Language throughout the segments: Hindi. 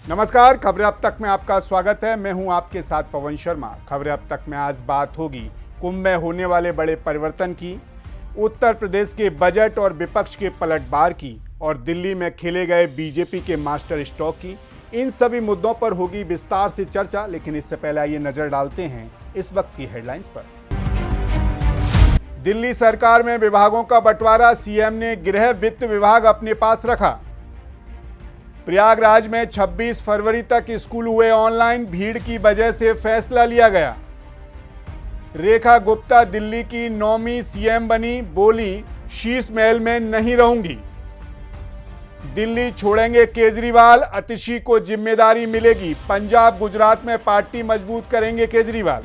नमस्कार, खबरें अब तक में आपका स्वागत है। मैं हूं आपके साथ पवन शर्मा। खबरें अब तक में आज बात होगी कुंभ में होने वाले बड़े परिवर्तन की, उत्तर प्रदेश के बजट और विपक्ष के पलटवार की, और दिल्ली में खेले गए बीजेपी के मास्टर स्ट्रोक की। इन सभी मुद्दों पर होगी विस्तार से चर्चा, लेकिन इससे पहले आइए नजर डालते हैं इस वक्त की हेडलाइंस पर। दिल्ली सरकार में विभागों का बंटवारा, सीएम ने गृह वित्त विभाग अपने पास रखा। प्रयागराज में 26 फरवरी तक स्कूल हुए ऑनलाइन, भीड़ की वजह से फैसला लिया गया। रेखा गुप्ता दिल्ली की 9वीं सीएम बनी, बोली शीश महल में नहीं रहूंगी। दिल्ली छोड़ेंगे केजरीवाल, अतिशी को जिम्मेदारी मिलेगी। पंजाब गुजरात में पार्टी मजबूत करेंगे केजरीवाल।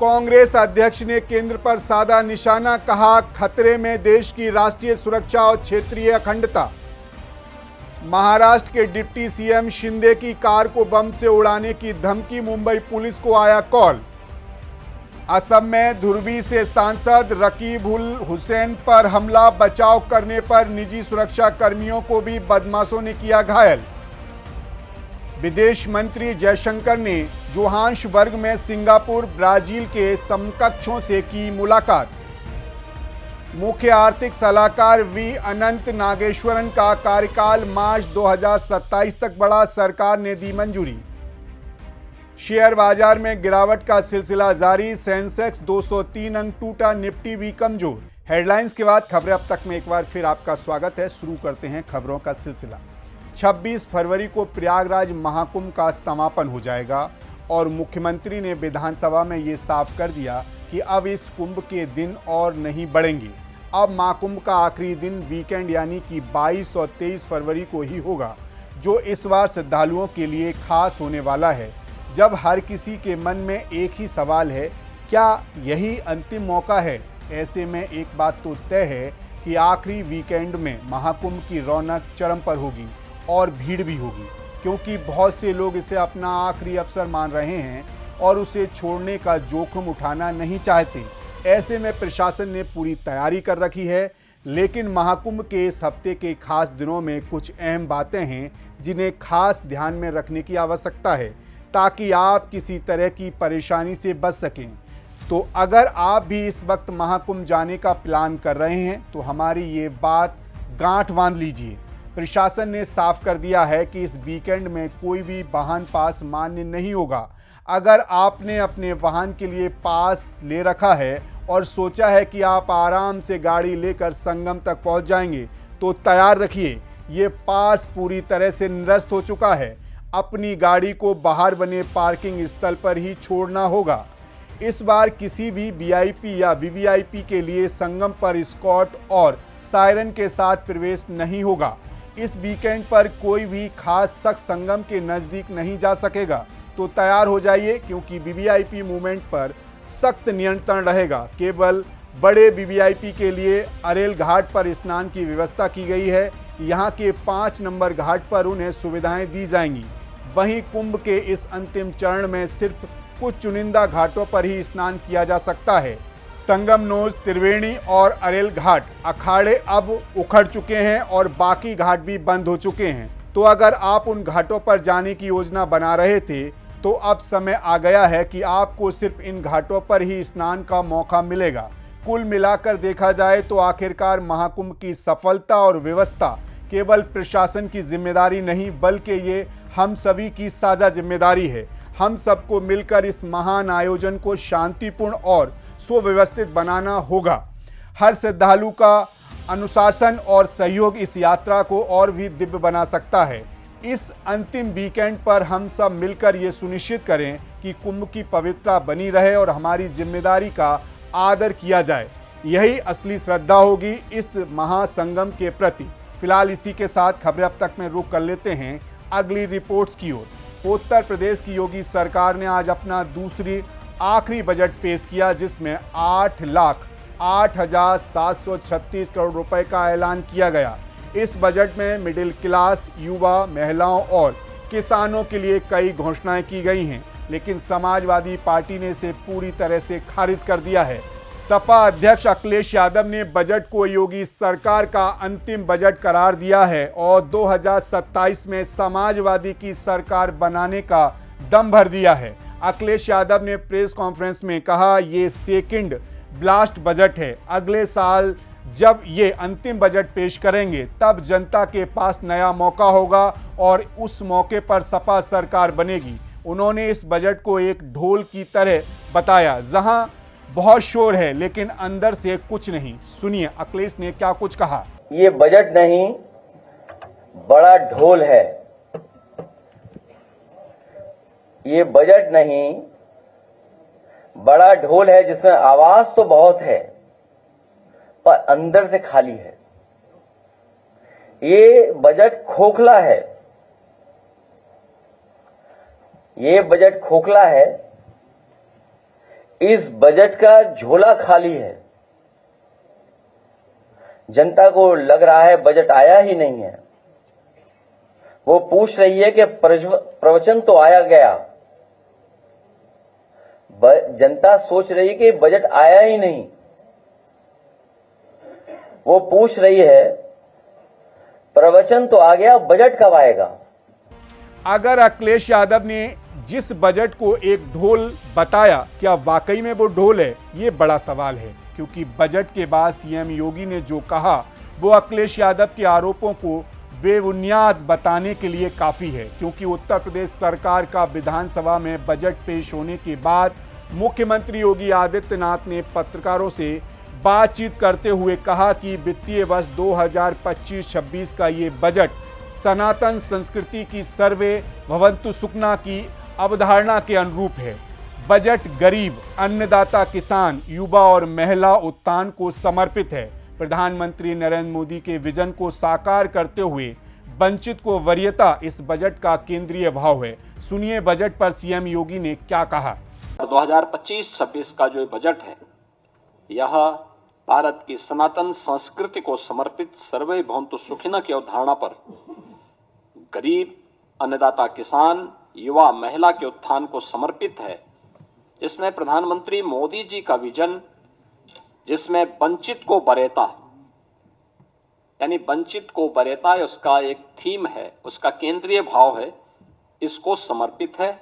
कांग्रेस अध्यक्ष ने केंद्र पर साधा निशाना, कहा खतरे में देश की राष्ट्रीय सुरक्षा और क्षेत्रीय अखंडता। महाराष्ट्र के डिप्टी सीएम शिंदे की कार को बम से उड़ाने की धमकी, मुंबई पुलिस को आया कॉल। असम में धुरवी से सांसद रकीब उल हुसैन पर हमला, बचाव करने पर निजी सुरक्षा कर्मियों को भी बदमाशों ने किया घायल। विदेश मंत्री जयशंकर ने जोहान्सबर्ग में सिंगापुर, ब्राजील के समकक्षों से की मुलाकात। मुख्य आर्थिक सलाहकार वी अनंत नागेश्वरन का कार्यकाल मार्च 2027 तक बढ़ा, सरकार ने दी मंजूरी। शेयर बाजार में गिरावट का सिलसिला जारी, सेंसेक्स 203 अंक टूटा, निफ्टी भी कमजोर। हेडलाइंस के बाद खबरें अब तक में एक बार फिर आपका स्वागत है। शुरू करते हैं खबरों का सिलसिला। 26 फरवरी को प्रयागराज महाकुंभ का समापन हो जाएगा और मुख्यमंत्री ने विधानसभा में ये साफ कर दिया कि अब इस कुंभ के दिन और नहीं बढ़ेंगे। अब महाकुंभ का आखिरी दिन वीकेंड यानी कि 22 और 23 फरवरी को ही होगा, जो इस बार श्रद्धालुओं के लिए खास होने वाला है। जब हर किसी के मन में एक ही सवाल है, क्या यही अंतिम मौका है? ऐसे में एक बात तो तय है कि आखिरी वीकेंड में महाकुंभ की रौनक चरम पर होगी और भीड़ भी होगी, क्योंकि बहुत से लोग इसे अपना आखिरी अवसर मान रहे हैं और उसे छोड़ने का जोखिम उठाना नहीं चाहते। ऐसे में प्रशासन ने पूरी तैयारी कर रखी है, लेकिन महाकुंभ के इस हफ्ते के खास दिनों में कुछ अहम बातें हैं जिन्हें खास ध्यान में रखने की आवश्यकता है, ताकि आप किसी तरह की परेशानी से बच सकें। तो अगर आप भी इस वक्त महाकुंभ जाने का प्लान कर रहे हैं तो हमारी ये बात गांठ बांध लीजिए। प्रशासन ने साफ कर दिया है कि इस वीकेंड में कोई भी वाहन पास मान्य नहीं होगा। अगर आपने अपने वाहन के लिए पास ले रखा है और सोचा है कि आप आराम से गाड़ी लेकर संगम तक पहुंच जाएंगे, तो तैयार रखिए, ये पास पूरी तरह से निरस्त हो चुका है। अपनी गाड़ी को बाहर बने पार्किंग स्थल पर ही छोड़ना होगा। इस बार किसी भी वीआईपी या वीवीआईपी के लिए संगम पर स्कॉट और सायरन के साथ प्रवेश नहीं होगा। इस वीकेंड पर कोई भी खास शख्स संगम के नज़दीक नहीं जा सकेगा। तो तैयार हो जाइए, क्योंकि वीवीआईपी मूवमेंट पर सख्त नियंत्रण रहेगा। केवल बड़े वीवीआईपी के लिए अरेल घाट पर स्नान की व्यवस्था की गई है। यहाँ के 5 नंबर घाट पर उन्हें सुविधाएं दी जाएंगी। वहीं कुंभ के इस अंतिम चरण में सिर्फ कुछ चुनिंदा घाटों पर ही स्नान किया जा सकता है। संगमनोज, त्रिवेणी और अरेल घाट अखाड़े अब उखड़ चुके हैं और बाकी घाट भी बंद हो चुके हैं। तो अगर आप उन घाटों पर जाने की योजना बना रहे थे, तो अब समय आ गया है कि आपको सिर्फ इन घाटों पर ही स्नान का मौका मिलेगा। कुल मिलाकर देखा जाए तो आखिरकार महाकुंभ की सफलता और व्यवस्था केवल प्रशासन की जिम्मेदारी नहीं, बल्कि ये हम सभी की साझा जिम्मेदारी है। हम सबको मिलकर इस महान आयोजन को शांतिपूर्ण और सुव्यवस्थित बनाना होगा। हर श्रद्धालु का अनुशासन और सहयोग इस यात्रा को और भी दिव्य बना सकता है। इस अंतिम वीकेंड पर हम सब मिलकर ये सुनिश्चित करें कि कुंभ की पवित्रता बनी रहे और हमारी जिम्मेदारी का आदर किया जाए। यही असली श्रद्धा होगी इस महासंगम के प्रति। फिलहाल इसी के साथ खबरें अब तक में रुक कर लेते हैं अगली रिपोर्ट्स की ओर। उत्तर प्रदेश की योगी सरकार ने आज अपना दूसरी आखिरी बजट पेश किया, जिसमें 8,08,736 करोड़ रुपए का ऐलान किया गया। इस बजट में मिडिल क्लास, युवा, महिलाओं और किसानों के लिए कई घोषणाएं की गई हैं, लेकिन समाजवादी पार्टी ने इसे पूरी तरह से खारिज कर दिया है। सपा अध्यक्ष अखिलेश यादव ने बजट को योगी सरकार का अंतिम बजट करार दिया है और 2027 में समाजवादी की सरकार बनाने का दम भर दिया है। अखिलेश यादव ने प्रेस कॉन्फ्रेंस में कहा, ये सेकंड ब्लास्ट बजट है। अगले साल जब ये अंतिम बजट पेश करेंगे तब जनता के पास नया मौका होगा और उस मौके पर सपा सरकार बनेगी। उन्होंने इस बजट को एक ढोल की तरह बताया, जहां बहुत शोर है लेकिन अंदर से कुछ नहीं। सुनिए अखिलेश ने क्या कुछ कहा। ये बजट नहीं, बड़ा ढोल है। ये बजट नहीं, बड़ा ढोल है जिसमें आवाज तो बहुत है पर अंदर से खाली है। ये बजट खोखला है। ये बजट खोखला है। इस बजट का झोला खाली है। जनता को लग रहा है बजट आया ही नहीं है। वो पूछ रही है कि प्रवचन तो आया गया। जनता सोच रही है कि बजट आया ही नहीं। वो पूछ रही है प्रवचन तो आ गया, बजट कब आएगा। अगर अखिलेश यादव ने जिस बजट को एक ढोल बताया, क्या वाकई में वो ढोल है, ये बड़ा सवाल है। क्योंकि बजट के बाद सीएम योगी ने जो कहा वो अखिलेश यादव के आरोपों को बेबुनियाद बताने के लिए काफी है। क्योंकि उत्तर प्रदेश सरकार का विधानसभा में बजट पेश होने के बाद मुख्यमंत्री योगी आदित्यनाथ ने पत्रकारों से बातचीत करते हुए कहा कि वित्तीय वर्ष 2025-26 का ये बजट सनातन संस्कृति की सर्वे भवन्तु सुखना की अवधारणा के अनुरूप है। बजट गरीब, अन्नदाता किसान, युवा और महिला उत्थान को समर्पित है। प्रधानमंत्री नरेंद्र मोदी के विजन को साकार करते हुए वंचित को वरीयता इस बजट का केंद्रीय भाव है। सुनिए बजट पर सीएम योगी ने क्या कहा। 2025-26 का जो बजट है, यह भारत की सनातन संस्कृति को समर्पित सर्वे भवन्तु सुखिनः की अवधारणा पर गरीब, अन्नदाता किसान, युवा, महिला के उत्थान को समर्पित है। जिसमें प्रधानमंत्री मोदी जी का विजन, जिसमें वंचित को वरीयता, यानी वंचित को वरीयता उसका एक थीम है, उसका केंद्रीय भाव है, इसको समर्पित है।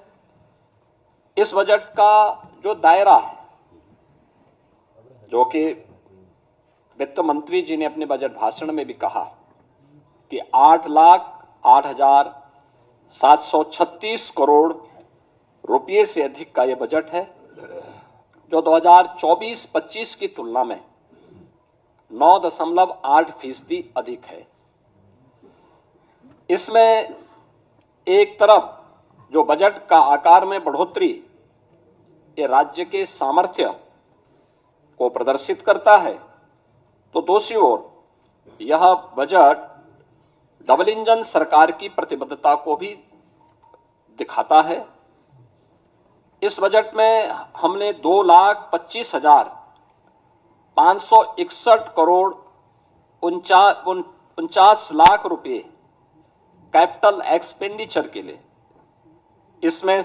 इस बजट का जो दायरा है, जो कि वित्त मंत्री जी ने अपने बजट भाषण में भी कहा कि 8,08,736 करोड़ रुपये से अधिक का यह बजट है, जो 2024-25 की तुलना में 9.8% अधिक है। इसमें एक तरफ जो बजट का आकार में बढ़ोतरी ये राज्य के सामर्थ्य को प्रदर्शित करता है, तो दूसरी ओर यह बजट डबल इंजन सरकार की प्रतिबद्धता को भी दिखाता है। इस बजट में हमने 2,25,561 करोड़ 49 लाख रुपए कैपिटल एक्सपेंडिचर के लिए इसमें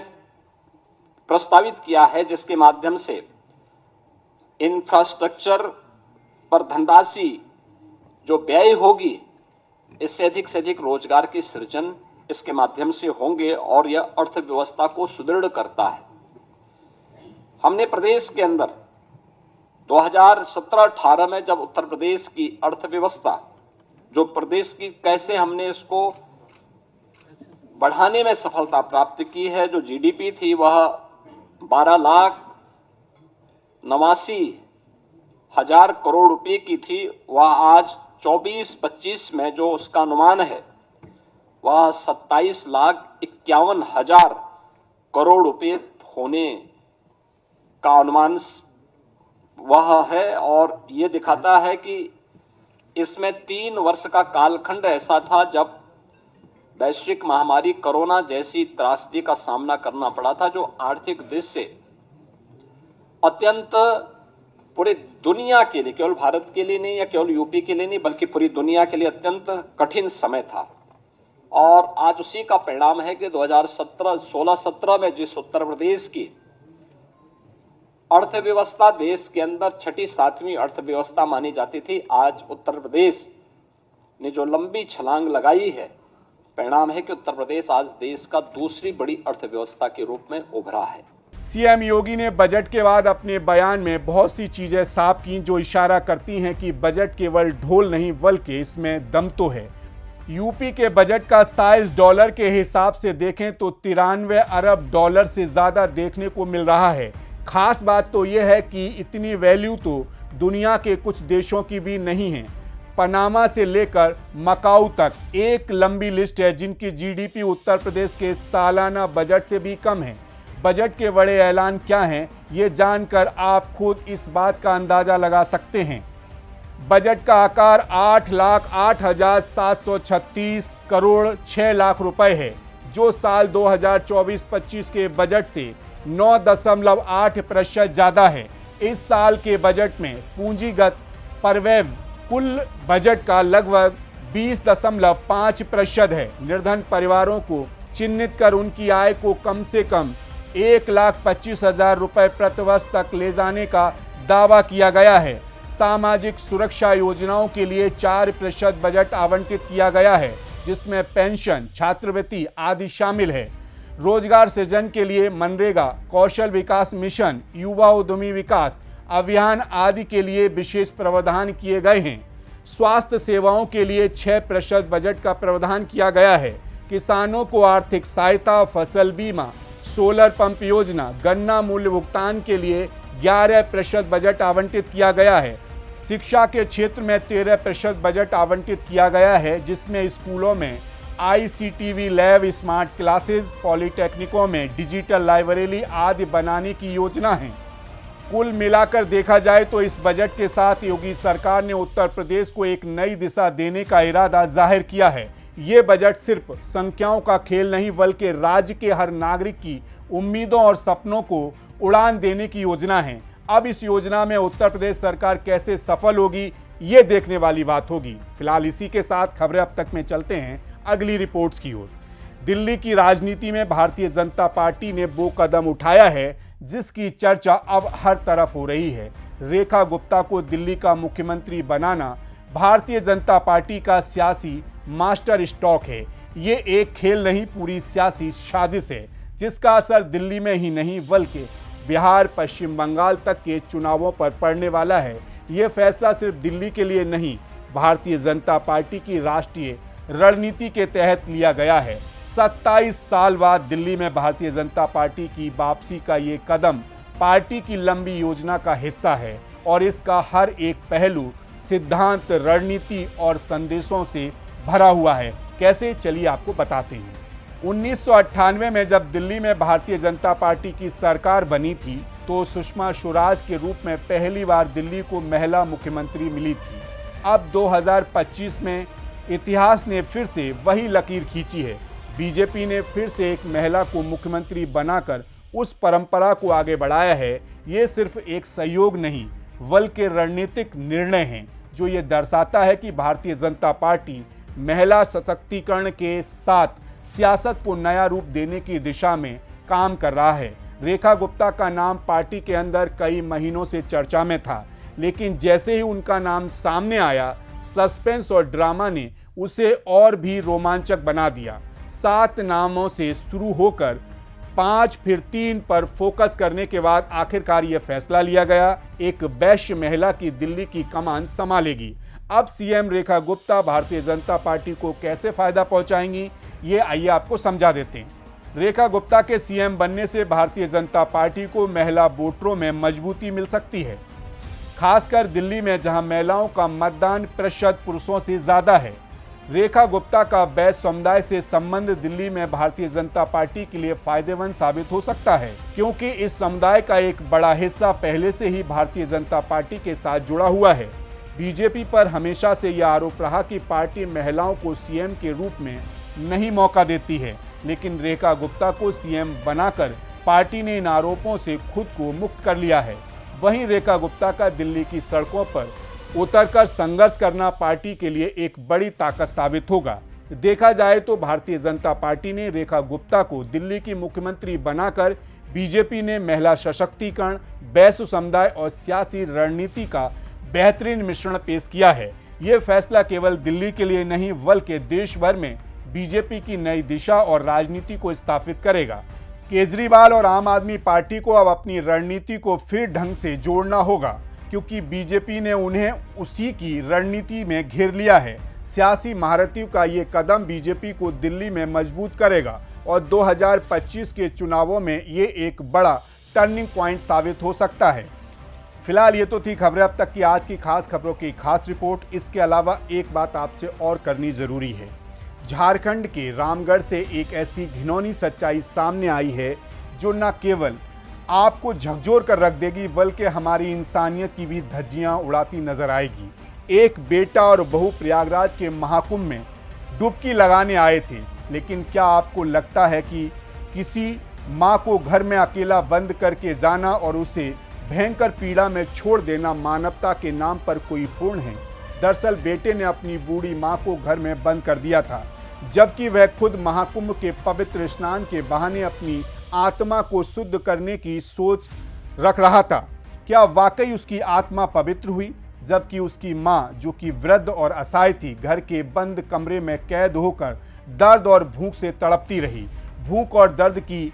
प्रस्तावित किया है, जिसके माध्यम से इंफ्रास्ट्रक्चर पर धनराशि जो व्यय होगी, इससे अधिक रोजगार की सृजन इसके माध्यम से होंगे और यह अर्थव्यवस्था को सुदृढ़ करता है। हमने प्रदेश के अंदर 2017-18 में जब उत्तर प्रदेश की अर्थव्यवस्था, जो प्रदेश की कैसे हमने इसको बढ़ाने में सफलता प्राप्त की है, जो जीडीपी थी वह 12,89,000 करोड़ रुपए की थी, वह आज 24-25 में जो उसका अनुमान है वह 27,51,000 करोड़ रुपए होने का अनुमान वह है। और ये दिखाता है कि इसमें 3 वर्ष का कालखंड ऐसा था जब वैश्विक महामारी कोरोना जैसी त्रासदी का सामना करना पड़ा था, जो आर्थिक दृष्टि से अत्यंत पूरी दुनिया के लिए, केवल भारत के लिए नहीं या केवल यूपी के लिए नहीं बल्कि पूरी दुनिया के लिए अत्यंत कठिन समय था। और आज उसी का परिणाम है कि 2016-17 में जिस उत्तर प्रदेश की अर्थव्यवस्था देश के अंदर छठी सातवीं अर्थव्यवस्था मानी जाती थी। आज उत्तर प्रदेश ने जो लंबी छलांग लगाई है, परिणाम है कि उत्तर प्रदेश आज देश का दूसरी बड़ी अर्थव्यवस्था के रूप में उभरा है। सीएम योगी ने बजट के बाद अपने बयान में बहुत सी चीजें साफ की जो इशारा करती हैं कि बजट केवल ढोल नहीं बल्कि इसमें दम तो है। यूपी के बजट का साइज डॉलर के हिसाब से देखें तो 93 अरब डॉलर से ज्यादा देखने को मिल रहा है। खास बात तो यह है कि इतनी वैल्यू तो दुनिया के कुछ देशों की भी नहीं है। पनामा से लेकर मकाऊ तक एक लंबी लिस्ट है जिनकी जीडीपी उत्तर प्रदेश के सालाना बजट से भी कम है। बजट के बड़े ऐलान क्या हैं, ये जानकर आप खुद इस बात का अंदाजा लगा सकते हैं। बजट का आकार 8,08,736 करोड़ 6 लाख रुपए है, जो साल 2024-25 के बजट से 9.8% ज़्यादा है। इस साल के बजट में पूंजीगत परव्यय कुल बजट का लगभग 20.5% है। निर्धन परिवारों को चिन्हित कर उनकी आय को कम से कम 1,25,000 रुपए प्रतिवर्ष तक ले जाने का दावा किया गया है। सामाजिक सुरक्षा योजनाओं के लिए 4% बजट आवंटित किया गया है, जिसमें पेंशन, छात्रवृत्ति आदि शामिल है। रोजगार सृजन के लिए मनरेगा, कौशल विकास मिशन, युवा उद्यमी विकास अभियान आदि के लिए विशेष प्रावधान किए गए हैं। स्वास्थ्य सेवाओं के लिए 6% बजट का प्रावधान किया गया है। किसानों को आर्थिक सहायता, फसल बीमा, सोलर पंप योजना, गन्ना मूल्य भुगतान के लिए 11% बजट आवंटित किया गया है। शिक्षा के क्षेत्र में 13% बजट आवंटित किया गया है, जिसमें स्कूलों में ICTV लैब, स्मार्ट क्लासेस, पॉलिटेक्निकों में डिजिटल लाइब्रेरी आदि बनाने की योजना है। कुल मिलाकर देखा जाए तो इस बजट के साथ योगी सरकार ने उत्तर प्रदेश को एक नई दिशा देने का इरादा जाहिर किया है। ये बजट सिर्फ संख्याओं का खेल नहीं बल्कि राज्य के हर नागरिक की उम्मीदों और सपनों को उड़ान देने की योजना है। अब इस योजना में उत्तर प्रदेश सरकार कैसे सफल होगी, ये देखने वाली बात होगी। फिलहाल इसी के साथ खबरें अब तक में चलते हैं अगली रिपोर्ट्स की ओर। दिल्ली की राजनीति में भारतीय जनता पार्टी ने वो कदम उठाया है जिसकी चर्चा अब हर तरफ हो रही है। रेखा गुप्ता को दिल्ली का मुख्यमंत्री बनाना भारतीय जनता पार्टी का सियासी मास्टर स्ट्रोक है। ये एक खेल नहीं, पूरी सियासी साजिश है जिसका असर दिल्ली में ही नहीं बल्कि बिहार, पश्चिम बंगाल तक के चुनावों पर पड़ने वाला है। ये फैसला सिर्फ दिल्ली के लिए नहीं, भारतीय जनता पार्टी की राष्ट्रीय रणनीति के तहत लिया गया है। 27 साल बाद दिल्ली में भारतीय जनता पार्टी की वापसी का ये कदम पार्टी की लंबी योजना का हिस्सा है और इसका हर एक पहलू सिद्धांत, रणनीति और संदेशों से भरा हुआ है। कैसे, चलिए आपको बताते हैं। 1998 में जब दिल्ली में भारतीय जनता पार्टी की सरकार बनी थी तो सुषमा स्वराज के रूप में पहली बार दिल्ली को महिला मुख्यमंत्री मिली थी। अब 2025 में इतिहास ने फिर से वही लकीर खींची है। बीजेपी ने फिर से एक महिला को मुख्यमंत्री बनाकर उस परंपरा को आगे बढ़ाया है। ये सिर्फ एक सहयोग नहीं बल्कि रणनीतिक निर्णय है जो ये दर्शाता है कि भारतीय जनता पार्टी महिला सशक्तिकरण के साथ सियासत को नया रूप देने की दिशा में काम कर रहा है। रेखा गुप्ता का नाम पार्टी के अंदर कई महीनों से चर्चा में था, लेकिन जैसे ही उनका नाम सामने आया, सस्पेंस और ड्रामा ने उसे और भी रोमांचक बना दिया। 7 नामों से शुरू होकर 5 फिर 3 पर फोकस करने के बाद आखिरकार यह फैसला लिया गया, एक वैश्य महिला की दिल्ली की कमान संभालेगी। अब सीएम रेखा गुप्ता भारतीय जनता पार्टी को कैसे फायदा पहुंचाएंगी, ये आइए आपको समझा देते हैं। रेखा गुप्ता के सीएम बनने से भारतीय जनता पार्टी को महिला वोटरों में मजबूती मिल सकती है, खासकर दिल्ली में जहां महिलाओं का मतदान प्रतिशत पुरुषों से ज्यादा है। रेखा गुप्ता का वैश्य समुदाय से संबंध दिल्ली में भारतीय जनता पार्टी के लिए फायदेमंद साबित हो सकता है, क्योंकि इस समुदाय का एक बड़ा हिस्सा पहले से ही भारतीय जनता पार्टी के साथ जुड़ा हुआ है। बीजेपी पर हमेशा से यह आरोप रहा कि पार्टी महिलाओं को सीएम के रूप में नहीं मौका देती है, लेकिन रेखा गुप्ता को सीएम बनाकर पार्टी ने इन आरोपों से खुद को मुक्त कर लिया है। वहीं रेखा गुप्ता का दिल्ली की सड़कों पर उतरकर संघर्ष करना पार्टी के लिए एक बड़ी ताकत साबित होगा। देखा जाए तो भारतीय जनता पार्टी ने रेखा गुप्ता को दिल्ली की मुख्यमंत्री बनाकर बीजेपी ने महिला सशक्तिकरण, बैसु समुदाय और सियासी रणनीति का बेहतरीन मिश्रण पेश किया है। ये फैसला केवल दिल्ली के लिए नहीं बल्कि देश भर में बीजेपी की नई दिशा और राजनीति को स्थापित करेगा। केजरीवाल और आम आदमी पार्टी को अब अपनी रणनीति को फिर ढंग से जोड़ना होगा, क्योंकि बीजेपी ने उन्हें उसी की रणनीति में घेर लिया है। सियासी महारथियों का ये कदम बीजेपी को दिल्ली में मजबूत करेगा और 2025 के चुनावों में ये एक बड़ा टर्निंग पॉइंट साबित हो सकता है। फिलहाल ये तो थी खबरें अब तक की आज की खास खबरों की खास रिपोर्ट। इसके अलावा एक बात आपसे और करनी जरूरी है। झारखंड के रामगढ़ से एक ऐसी घिनौनी सच्चाई सामने आई है जो न केवल आपको झकझोर कर रख देगी बल्कि हमारी इंसानियत की भी धज्जियां उड़ाती नजर आएगी। एक बेटा और बहू प्रयागराज के महाकुंभ में डुबकी लगाने आए थे, लेकिन क्या आपको लगता है कि किसी मां को घर में अकेला बंद करके जाना और उसे भयंकर पीड़ा में छोड़ देना मानवता के नाम पर कोई पूर्ण है? दरअसल बेटे ने अपनी बूढ़ी मां को घर में बंद कर दिया था, जबकि वह खुद महाकुंभ के पवित्र स्नान के बहाने अपनी आत्मा को शुद्ध करने की सोच रख रहा था। क्या वाकई उसकी आत्मा पवित्र हुई? जबकि उसकी मां, जो कि वृद्ध और असहाय थी, घर के बंद कमरे में कैद होकर दर्द और भूख से तड़पती रही। भूख और दर्द की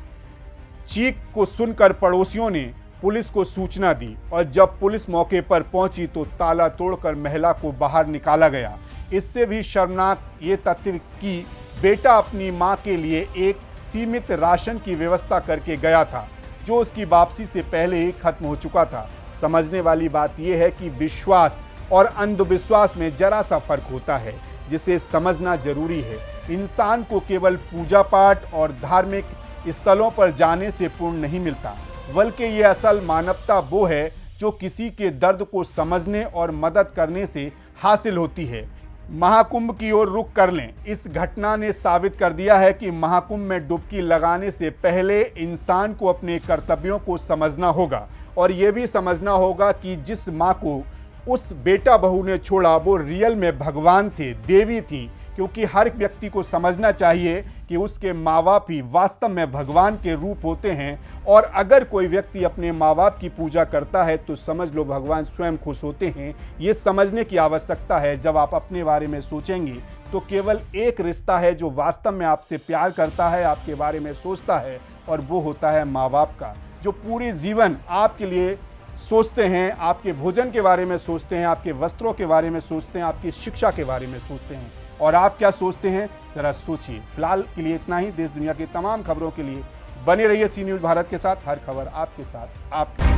चीख को सुनकर पड़ोसियों ने पुलिस को सूचना दी और जब पुलिस मौके पर पहुंची तो ताला तोड़कर महिला को बाहर निकाला गया। इससे भी शर्मनाक ये तथ्य कि बेटा अपनी मां के लिए एक सीमित राशन की व्यवस्था करके गया था, जो उसकी वापसी से पहले ही खत्म हो चुका था। समझने वाली बात यह है कि विश्वास और अंधविश्वास में जरा सा फर्क होता है, जिसे समझना जरूरी है। इंसान को केवल पूजा पाठ और धार्मिक स्थलों पर जाने से पूर्ण नहीं मिलता, बल्कि ये असल मानवता वो है जो किसी के दर्द को समझने और मदद करने से हासिल होती है। महाकुंभ की ओर रुख कर लें। इस घटना ने साबित कर दिया है कि महाकुंभ में डुबकी लगाने से पहले इंसान को अपने कर्तव्यों को समझना होगा और ये भी समझना होगा कि जिस माँ को उस बेटा बहू ने छोड़ा वो रियल में भगवान थे, देवी थी, क्योंकि हर व्यक्ति को समझना चाहिए कि उसके माँ बाप ही वास्तव में भगवान के रूप होते हैं। और अगर कोई व्यक्ति अपने माँ बाप की पूजा करता है तो समझ लो भगवान स्वयं खुश होते हैं। ये समझने की आवश्यकता है। जब आप अपने बारे में सोचेंगे तो केवल एक रिश्ता है जो वास्तव में आपसे प्यार करता है, आपके बारे में सोचता है, और वो होता है माँ बाप का, जो पूरे जीवन आपके लिए सोचते हैं, आपके भोजन के बारे में सोचते हैं, आपके वस्त्रों के बारे में सोचते हैं, आपकी शिक्षा के बारे में सोचते हैं। और आप क्या सोचते हैं, जरा सोचिए। फिलहाल के लिए इतना ही। देश दुनिया की तमाम खबरों के लिए बने रहिए सी न्यूज़ भारत के साथ। हर खबर आपके साथ, आपके